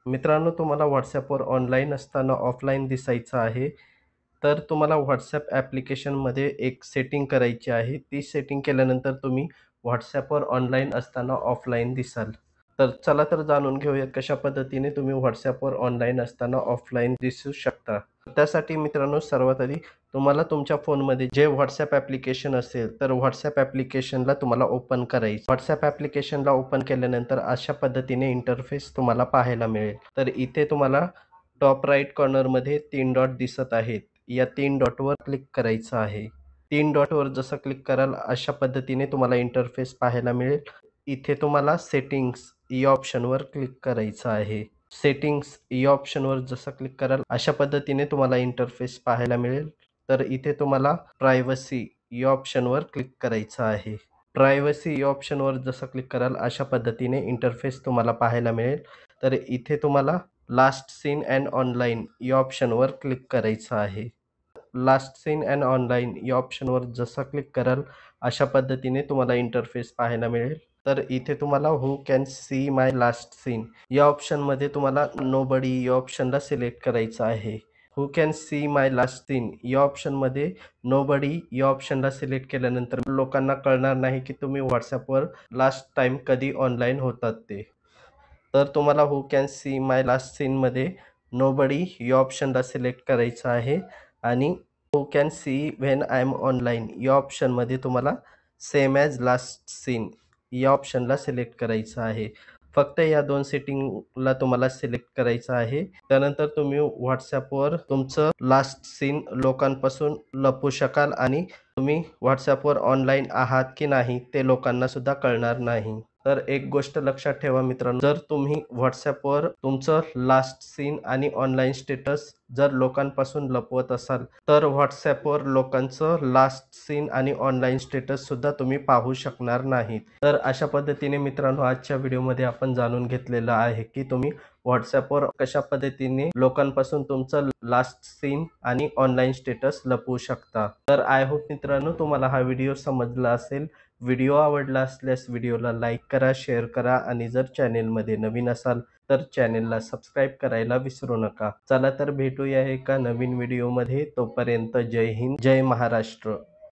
मित्रांनो, तुम्हाला WhatsAppवर ऑनलाईन असताना ऑफलाईन दिसायचं आहे, तर तुम्हाला WhatsApp ॲप्लिकेशनमध्ये एक सेटिंग करायची आहे. ती सेटिंग केल्यानंतर तुम्ही WhatsAppवर ऑनलाईन असताना ऑफलाईन दिसाल. तर चला तर जाणून घेऊयात कशा पद्धतीने तुम्ही WhatsAppवर ऑनलाईन असताना ऑफलाईन दिसू शकता. त्यासाठी मित्रांनो, सर्वात आधी तुम्हाला तुमच्या फोनमध्ये जे WhatsApp ॲप्लिकेशन असेल, तर WhatsApp ॲप्लिकेशनला तुम्हाला ओपन करायचं. WhatsApp ॲप्लिकेशनला ओपन केल्यानंतर अशा पद्धतीने इंटरफेस तुम्हाला पाहायला मिळेल. तर इथे तुम्हाला टॉप राईट कॉर्नरमध्ये 3 डॉट दिसत आहेत. या 3 डॉटवर क्लिक करायचं आहे. 3 डॉटवर जसं क्लिक कराल अशा पद्धतीने तुम्हाला इंटरफेस पाहायला मिळेल. इथे तुम्हाला सेटिंग्स या ऑप्शनवर क्लिक करायचं आहे. सेटिंग्स या ऑप्शनवर जसं क्लिक कराल अशा पद्धतीने तुम्हाला इंटरफेस पाहायला मिळेल. तर इथे तुम्हाला प्रायव्हसी या ऑप्शनवर क्लिक करायचं आहे. प्रायव्हसी या ऑप्शनवर जसं क्लिक कराल अशा पद्धतीने इंटरफेस तुम्हाला पाहायला मिळेल. तर इथे तुम्हाला लास्ट सीन अँड ऑनलाईन या ऑप्शनवर क्लिक करायचं आहे. लास्ट सीन अँड ऑनलाईन या ऑप्शनवर जसं क्लिक कराल अशा पद्धतीने तुम्हाला इंटरफेस पाहायला मिळेल. तर इथे तुम्हाला who can see my last seen या ऑप्शनमध्ये तुम्हाला नोबडी या ऑप्शनला सिलेक्ट करायचं आहे. Who can see my last seen या ऑप्शनमध्ये नोबडी या ऑप्शनला सिलेक्ट केल्यानंतर लोकांना कळणार नाही की तुम्ही WhatsAppवर लास्ट टाईम कधी ऑनलाईन होतात ते. तर तुम्हाला who can see my last सीनमध्ये नोबडी या ऑप्शनला सिलेक्ट करायचं आहे आणि who can see when I am online या ऑप्शनमध्ये तुम्हाला सेम ॲज लास्ट सीन या ऑप्शनला सिलेक्ट करायचं आहे. फक्त या 2 सेटिंगला तुम्हाला सिलेक्ट करायचं आहे. त्यानंतर तुम्ही WhatsAppवर तुमचं लास्ट सीन लोकांपासून लपवू शकाल आणि तुम्ही WhatsAppवर ऑनलाईन आहात की नाही ते लोकांना सुद्धा कळणार नाही. तर एक गोष्ट लक्षात ठेवा मित्रांनो, जर तुम्ही WhatsAppवर तुमचं लास्ट सीन आणि ऑनलाईन स्टेटस जर लोकांपासून लपवत असाल, तर WhatsAppवर लोकांचं लास्ट सीन आणि ऑनलाईन स्टेटस सुद्धा तुम्ही पाहू शकणार नाहीत. तर अशा पद्धतीने मित्रांनो, आजच्या व्हिडिओमध्ये आपण जाणून घेतलेलं आहे, की तुम्ही WhatsAppवर कशा पद्धतीने लोकांपासून तुमचं लास्ट सीन आणि ऑनलाईन स्टेटस लपवू शकता. तर आय होप मित्रांनो, तुम्हाला हा व्हिडिओ समजला असेल. व्हिडिओ आवडला असल्यास व्हिडिओला लाईक करा, शेअर करा आणि जर चॅनेलमध्ये नवीन असाल तर चॅनेलला सबस्क्राईब करायला विसरू नका. चला तर भेटूया एका नवीन व्हिडिओमध्ये. तोपर्यंत जय हिंद, जय महाराष्ट्र.